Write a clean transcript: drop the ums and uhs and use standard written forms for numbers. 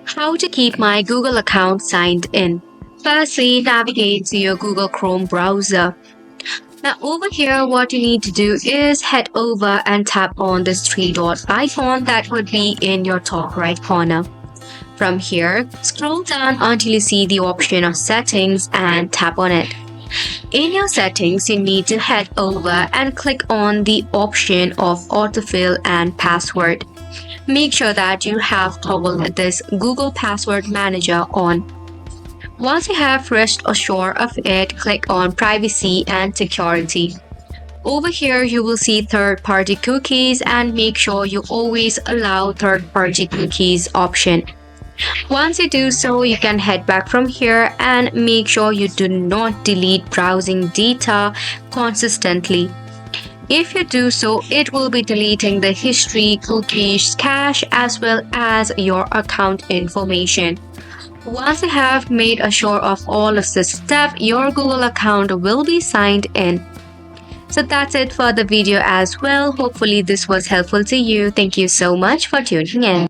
How to keep my Google account signed in. Firstly, navigate to your Google Chrome browser. Now over here, what you need to do is head over and tap on this three dot icon that would be in your top right corner. From here, scroll down until you see the option of settings and tap on it. In your settings, you need to head over and click on the option of autofill and password. Make sure that you have toggled this Google Password Manager on. Once you have rest assured of it, click on Privacy and Security. Over here, you will see third-party cookies and make sure you always allow third-party cookies option. Once you do so, you can head back from here and make sure you do not delete browsing data consistently. If you do so, it will be deleting the history, cookies, cache, as well as your account information. Once you have made sure of all of this stuff, your Google account will be signed in. So that's it for the video as well. Hopefully this was helpful to you. Thank you so much for tuning in.